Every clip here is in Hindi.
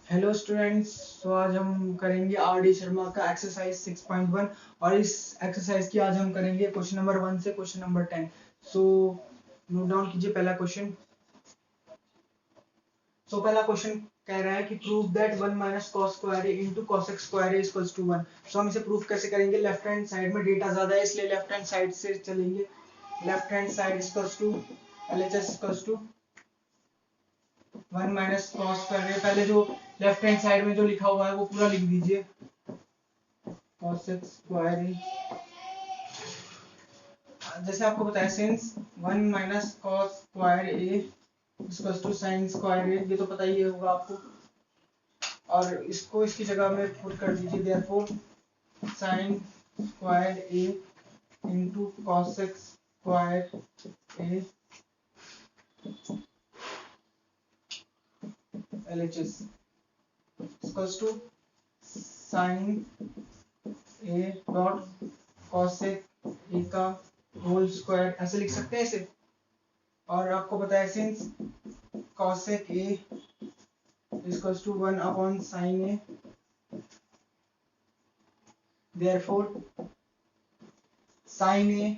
हेलो स्टूडेंट्स, तो आज हम करेंगे आर डी शर्मा का एक्सरसाइज 6.1 और इस एक्सरसाइज की आज हम करेंगे क्वेश्चन नंबर 1 से question number 10। So note down कीजिए पहला क्वेश्चन। पहला क्वेश्चन कह रहा है कि prove that 1 minus cos square A into cos x square A equals to 1। So हम इसे प्रूव कैसे करेंगे? लेफ्ट हैंड साइड में डेटा ज्यादा है इसलिए लेफ्ट हैंड साइड से चलेंगे। Left hand side equals to LHS equals to 1 minus cos square. पहले जो लेफ्ट हैंड साइड में जो लिखा हुआ है वो पूरा लिख दीजिए, कॉस एक्स स्क्वायर। जैसे आपको बताया since 1 minus cos square A equals to sine square A, ये तो पता ही होगा आपको। और इसको इसकी जगह में पुट कर दीजिए, therefore sine square A into cos x square A LHS equals to sine A dot cosec A का होल स्क्वायर, ऐसे लिख सकते हैं इसे। और आपको पता है since cosec A equals to 1 upon sine A, therefore sine A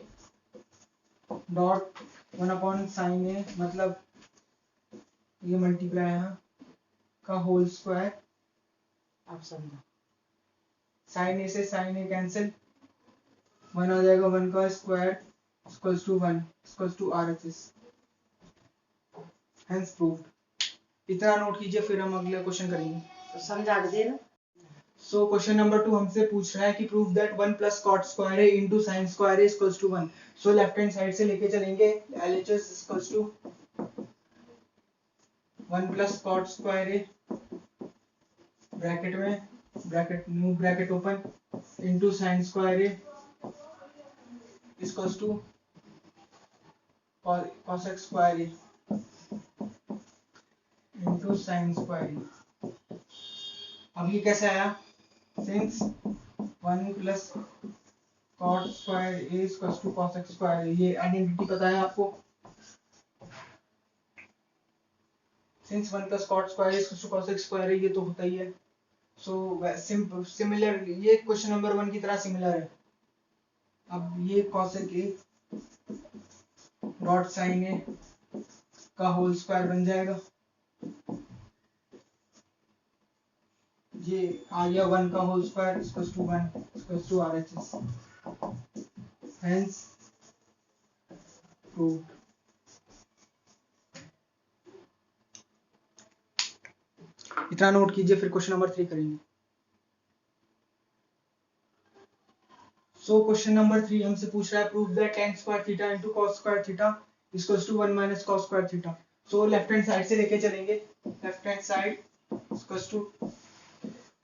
dot 1 upon sine A मतलब ये मल्टीप्लाई यहाँ का होल स्क्वायर। आप समझो, साइन ए से साइन ए कैंसिल, 1 आ जाएगा, 1 का square equals to 1 equals to RHS, hence proved. इतना नोट कीजिए, फिर हम अगले क्वेश्चन करेंगे। तो समझा के देना। सो क्वेश्चन नंबर 2 हमसे पूछ रहा है कि prove that 1 plus cot square A into sine square A equals to 1। So left hand side से लेके चलेंगे, LHS equals to 1 plus cot square A bracket में, bracket new bracket open, into sine square A equals to cos x square A into sine square A. अब ये कैसे आया? Since 1 plus cot square A equals to cos x square A, ये आइडेंटिटी पता है आपको। Since 1 plus cot square A equals to cos x square A, ये तो होता ही है। सो सिमिलर, ये क्वेश्चन नंबर 1 की तरह सिमिलर है। अब ये cosec A dot sine A का होल स्क्वायर बन जाएगा, ये आ गया 1 का whole square equals to 1 equals to RHS, hence proved. इतना नोट कीजिए, फिर क्वेश्चन नंबर 3 करेंगे। सो क्वेश्चन नंबर 3 हमसे पूछ रहा है prove that tan square theta into cos square theta equals to 1 minus cos square theta. So left hand side से लेके चलेंगे, left hand side equals to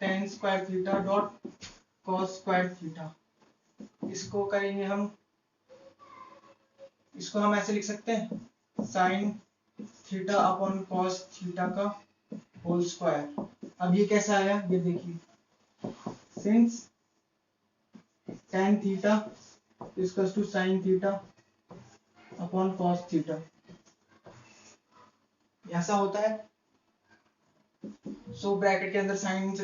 tan square theta dot cos square theta. इसको करेंगे हम, इसको हम ऐसे लिख सकते हैं, sine theta upon cos theta का होल स्क्वायर। अब ये कैसा आया ये देखिए, since tan theta equals to sine theta upon cos theta, ऐसा होता है। सो ब्रैकेट के अंदर साइन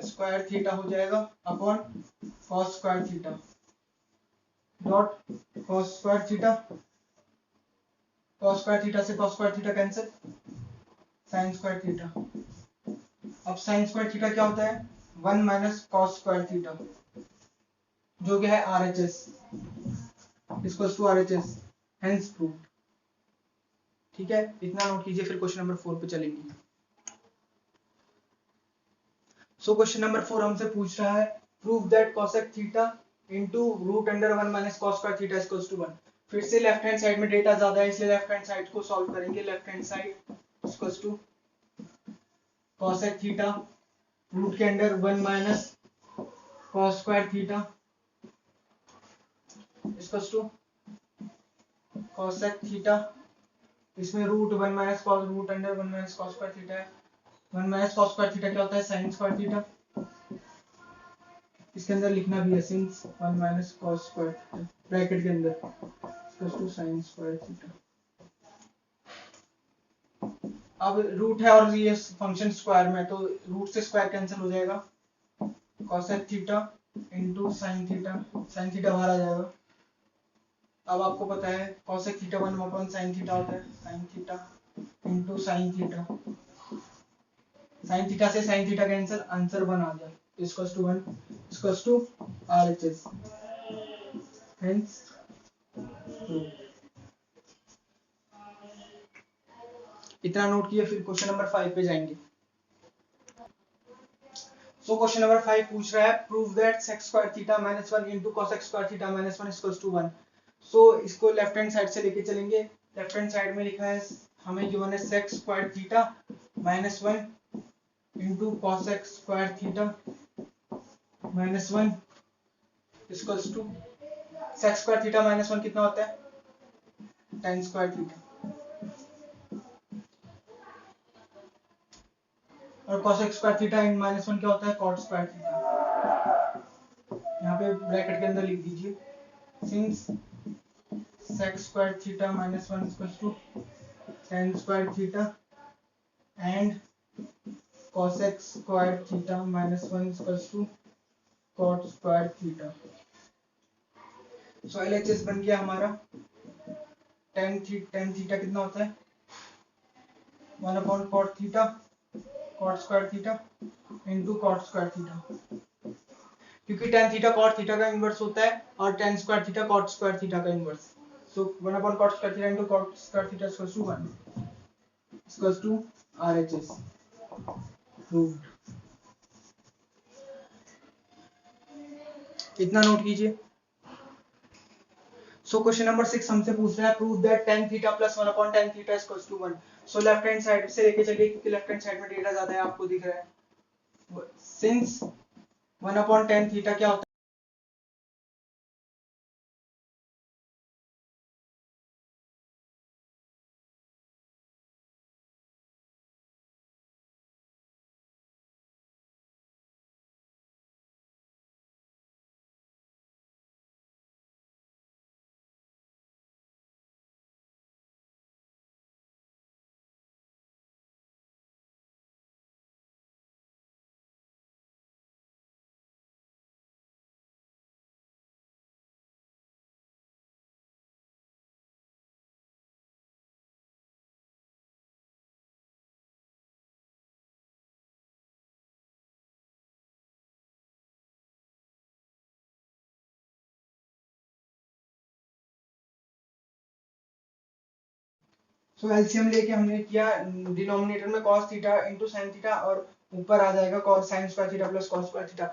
स्क्वायर थीटा हो जाएगा upon cos square theta dot cos square theta, cos square theta से cos square theta cancel, sign square theta. अब साइन स्क्वायर थीटा क्या होता है? 1 माइनस cos स्क्वायर थीटा, जो कि है RHS equals to RHS, hence proved. ठीक है, इतना नोट कीजिए, फिर क्वेश्चन नंबर 4 पे चलेंगे। सो क्वेश्चन नंबर 4 हमसे पूछ रहा है prove that cosec theta into root under 1 minus cos square theta equals to 1। फिर से लेफ्ट हैंड साइड में डेटा ज्यादा है इसलिए लेफ्ट हैंड साइड को सॉल्व करेंगे। Left hand side equals to cosec theta root के under 1 minus cos square theta equals to cosec theta, इसमें root 1 minus cos root under 1 minus cos square theta है। 1 माइनस cos स्क्वायर थीटा क्या होता है? sin square theta. इसके अंदर लिखना भी है since 1 minus cos square theta bracket के अंदर equals to sin square theta. अब रूट है और ये फंक्शन स्क्वायर में, तो रूट से स्क्वायर कैंसिल हो जाएगा, cosec theta into sine theta, sine theta बाहर आ जाएगा। अब आपको पता है cosec थीटा 1 साइन थीटा होता है, sine theta into sine theta, sine theta से साइन थीटा कैंसिल, आंसर 1 आ गया, equals to 1 equals to RHS। Hence इतना नोट किया, फिर क्वेश्चन नंबर 5 पे जाएंगे। सो क्वेश्चन नंबर 5 पूछ रहा है prove that sec square theta minus 1 into cosec square theta minus 1 equals to 1। So इसको लेफ्ट हैंड साइड से लेके चलेंगे। लेफ्ट हैंड साइड में लिखा है, हमें गिवन है sec square theta minus 1 into cosec square theta minus 1 equals to, sec square theta minus 1 कितना होता है, tan स्क्वायर थीटा, और cosec स्क्वायर थीटा इन माइनस 1 क्या होता है, cot स्क्वायर थीटा। यहाँ पे ब्रैकेट के अंदर लिख दीजिए, since sec square theta minus 1 equals to tan square theta and cosec square theta minus 1 equals to cot square theta. So LHS बन गया हमारा, tan थीटा कितना होता है, 1 upon cot theta, cot square theta into cot square theta, क्योंकि tan थीटा cot थीटा का इनवर्स होता है और tan square theta cot square theta का inverse. So 1 upon cot square theta into cot square theta equals to 1 equals to RHS proved. इतना नोट कीजिए। सो क्वेश्चन नंबर 6 हमसे पूछ रहा है prove that tan theta plus 1 upon tan theta equals to 1। So left hand side से लेके चलिए, क्योंकि लेफ्ट हैंड साइड में डेटा ज्यादा है, आपको दिख रहा है। सिंस 1 अपॉन tan थीटा क्या होता है, सो एलसीएम लेके हमने किया, डिनोमिनेटर में cos theta into sine theta और ऊपर आ जाएगा cos sign square theta plus cos square theta.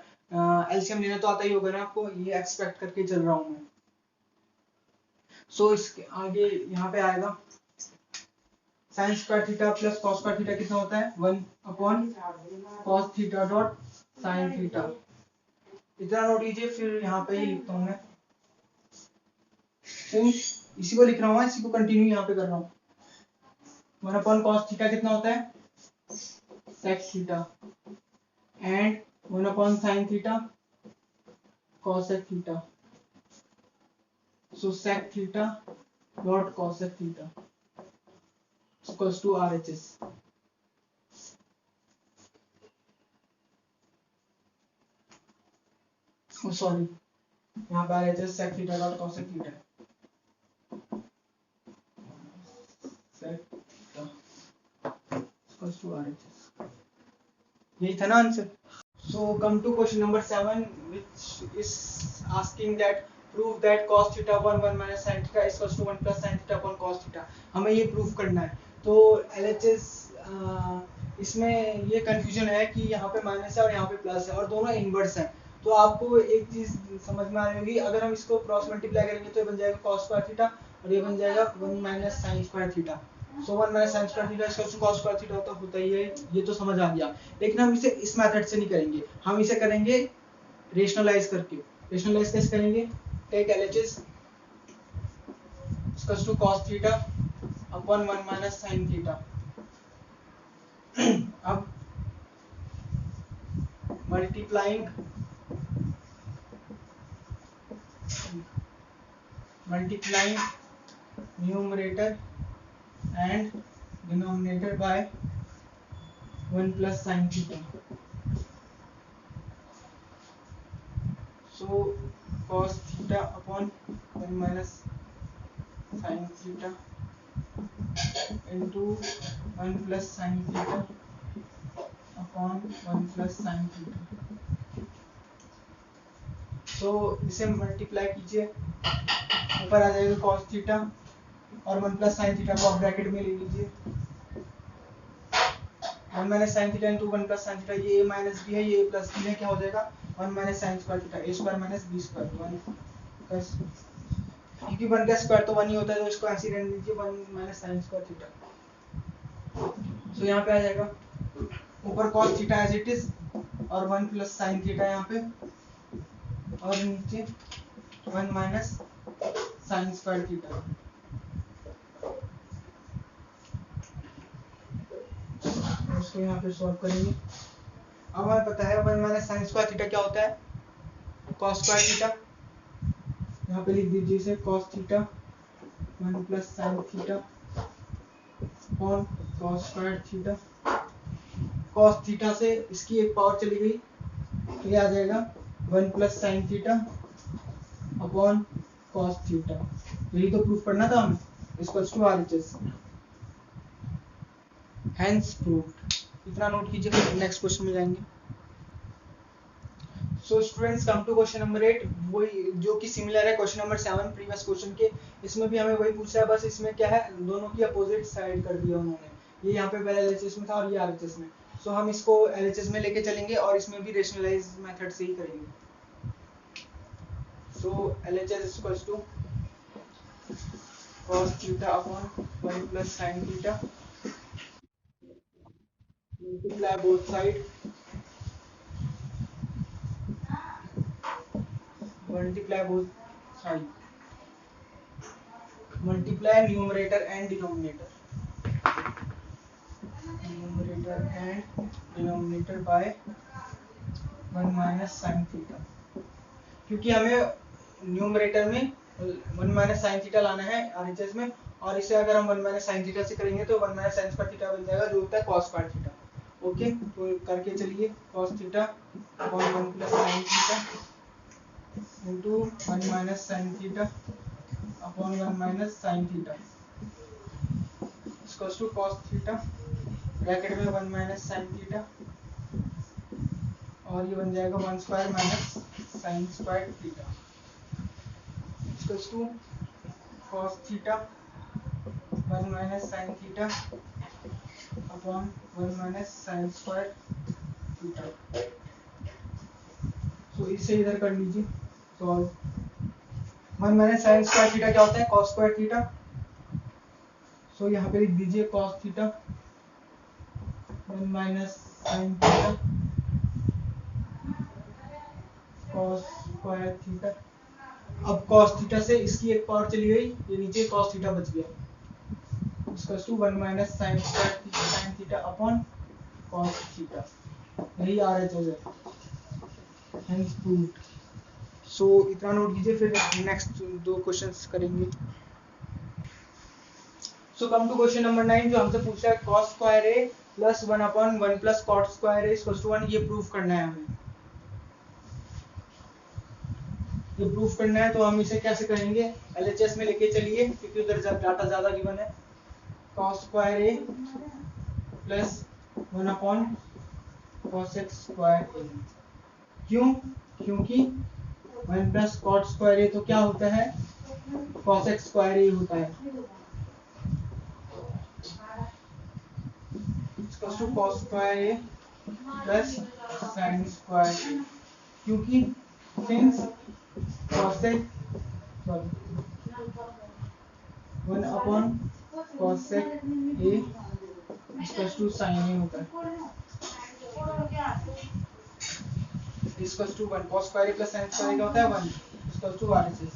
LCM लेना तो आता ही होगा ना आपको, ये एक्सपेक्ट करके चल रहा हूं मैं। सो इसके आगे यहाँ पे आएगा sign square theta plus cos square theta कितना होता है, 1 upon cos theta dot sine theta. इतना नोट कीजिए, फिर यहाँ पे ही लिखता हूँ मैं, इसी को लिख रहा हूँ, इसी को कंटिन्यू यहाँ पे कर रहा हूँ। 1 अपॉन cos थीटा कितना होता है, sec theta and 1 upon sin theta cosec theta. So sec theta dot cosec theta equals to RHS। Sorry, यहाँ पे RHS sec theta dot cosec theta, sec theta equals to RHS। यही था ना answer. So come to question number 7, which is asking that prove that cos theta 1 minus sin theta is equals to 1 plus sin theta upon cos theta। हमें ये प्रूव करना है। तो LHS इसमें ये कंफ्यूजन है कि यहाँ पे माइनस है और यहाँ पे प्लस है और दोनों इनवर्स है। तो आपको एक चीज समझ में आ रही होगी, अगर हम इसको क्रॉस मल्टीप्लाई करेंगे तो ये बन जाएगा cos स्क्वायर थीटा और ये बन जाएगा 1 minus sin square theta. So 1 minus sin square theta equals to cos square theta होता ही है, ये तो समझ आ गया। लेकिन हम इसे इस मेथड से नहीं करेंगे, हम इसे करेंगे रेशनलाइज करके। रेशनलाइज कैसे करेंगे, take LHS equals to cos theta upon 1 minus sin theta. अब multiplying numerator and denominated by 1 plus sine theta. So cos theta upon 1 minus sine theta into 1 plus sine theta upon 1 plus sine theta. तो इसे मल्टीप्लाई कीजिए, ऊपर आ जाएगा कॉस थीटा और 1 प्लस साइन थीटा को आप ब्रैकेट में ले लीजिए। 1 minus sine theta into 1 plus sine theta, ये a माइनस बी है, ये a प्लस बी है, क्या हो जाएगा 1 minus sine square theta, a square minus B square 1 क्योंकि 1 का स्क्वायर तो 1 ही होता है, तो इसको ऐसे ही रहने दीजिए 1 माइनस साइन स्क्वायर थीटा। तो यहाँ पे आ जाएगा ऊपर cos theta as it is और 1 प्लस साइन थीटा यहाँ पे, और नीचे 1 माइनस साइन स्क्वायर थीटा। इसको यहाँ पे सॉल्व करेंगे। अब हमें पता है 1 माइनस साइन स्क्वायर थीटा क्या होता है, cos स्क्वायर थीटा। यहाँ पे लिख दीजिए इसे cos theta 1 plus sine theta upon cos square theta. cos theta से इसकी एक पावर चली गई, तो ये आ जाएगा 1 plus sine theta upon cos theta. यही तो प्रूफ करना था हमें, equals to RHS, hence proved. इतना नोट कीजिए, फिर नेक्स्ट क्वेश्चन में जाएंगे। So students come to question number 8, वही जो कि सिमिलर है क्वेश्चन नंबर 7 प्रीवियस क्वेश्चन के। इसमें भी हमें वही पूछा है, बस इसमें क्या है, दोनों की अपोजिट साइड कर दिया उन्होंने। ये यहाँ पे पहले LHS में था और ये RHS में। सो हम इसको LHS में लेके चलेंगे और इसमें भी रेशनलाइज मेथड से ही करेंगे। So LHS equals to cos theta upon 1 plus sine theta multiply both side, multiply numerator and denominator by 1 minus sin theta. क्योंकि हमें न्यूमरेटर में 1 माइनस साइन थीटा लाना है RHS में, और इसे अगर हम 1 माइनस साइन थीटा से करेंगे तो 1 माइनस साइन स्क्वायर थीटा बन जाएगा, जो होता है cos स्क्वायर थीटा। ओके, तो करके चलिए cos theta upon 1 plus sine theta into 1 minus sine theta upon 1 minus sine theta equals to cos theta bracket में 1 माइनस साइन थीटा, और ये बन जाएगा 1 square minus sine square theta equals to cos theta 1 minus sine theta upon 1 minus sine square theta. So इसे इधर कर लीजिए solve. 1 minus sine square theta क्या होता है, cos स्क्वायर थीटा। सो यहाँ पे लिख दीजिए cos theta 1 minus sine theta cos square theta. अब cos थीटा से इसकी एक पावर चली गई, ये नीचे cos थीटा बच गया, इसका to 1 minus sine square sine theta upon cos theta. यही RHS है, हेंस प्रूव्ड। सो इतना नोट कीजिए, फिर नेक्स्ट दो क्वेश्चंस करेंगे। So come to question number 9, जो हमसे पूछा है cos square a plus 1 upon 1 plus cot square a equals to 1। ये प्रूफ करना है हमें, ये प्रूफ करना है। तो हम इसे कैसे करेंगे, LHS में लेके चलिए, क्योंकि उधर डाटा ज्यादा गिवन है। cos square a plus 1 upon cos x square a। क्यों, क्योंकि 1 प्लस cot स्क्वायर a तो क्या होता है, cos x स्क्वायर a होता है, equals to cos square a plus sin square a। क्योंकि since cos x 1 upon cos x a equals to sin a होता है, equals to 1 cos square a plus sin square a क्या होता है 1, इक्वल्स टू RHS।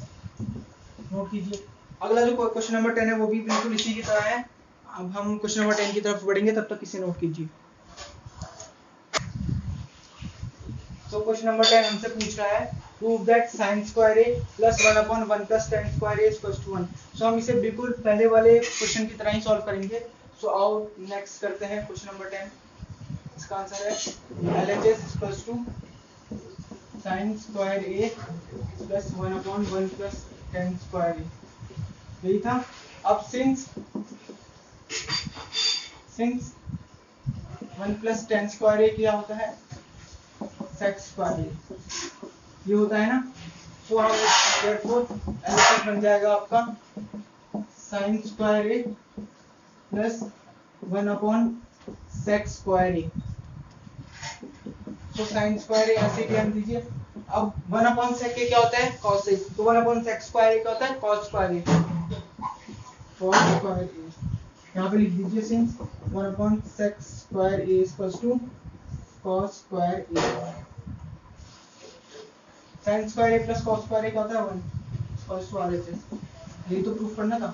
नोट कीजिए। अगला जो क्वेश्चन नंबर 10 है वो भी बिल्कुल इसी की तरह है। अब हम क्वेश्चन नंबर 10 की तरफ बढ़ेंगे, तब तक इसे नोट कीजिए। तो क्वेश्चन नंबर 10 हमसे पूछ रहा है prove that sin square a plus 1 upon 1 plus tan square a equals to 1। So हम इसे बिल्कुल पहले वाले क्वेश्चन की तरह ही सॉल्व करेंगे। सो आओ नेक्स्ट करते हैं क्वेश्चन नंबर 10। इसका आंसर है LHS equals to sine square A plus 1/1 plus tan square A, यही था। अब since 1 plus tan square A क्या होता है, सेक स्क्वायर ए, ये होता है ना। तो हम therefore LHS बन जाएगा आपका sign square A plus 1/सेक square ए। तो साइन स्क्वायर ए ऐसे लिख दीजिए। अब 1/सेक ए क्या होता है, कॉस ए, तो 1/सेक स्क्वायर ए क्या होता है, cos square A, cos square A. यहाँ पे लिख दीजिए सिंस 1/सेक square A equals to cos square A. Sine square A plus cos square A क्या होता है, 1 इक्वल्स टू RHS। यही तो प्रूफ करना था।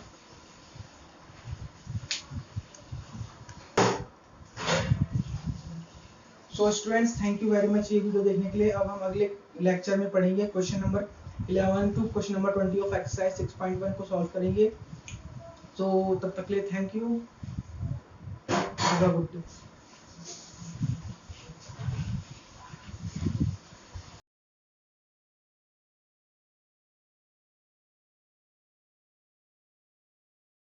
So students, thank you very much ये वीडियो देखने के लिए। अब हम अगले लेक्चर में पढ़ेंगे question number 11 to question number 20 of exercise 6.1 को सॉल्व करेंगे। तो तब तक के लिए thank you, have a good day.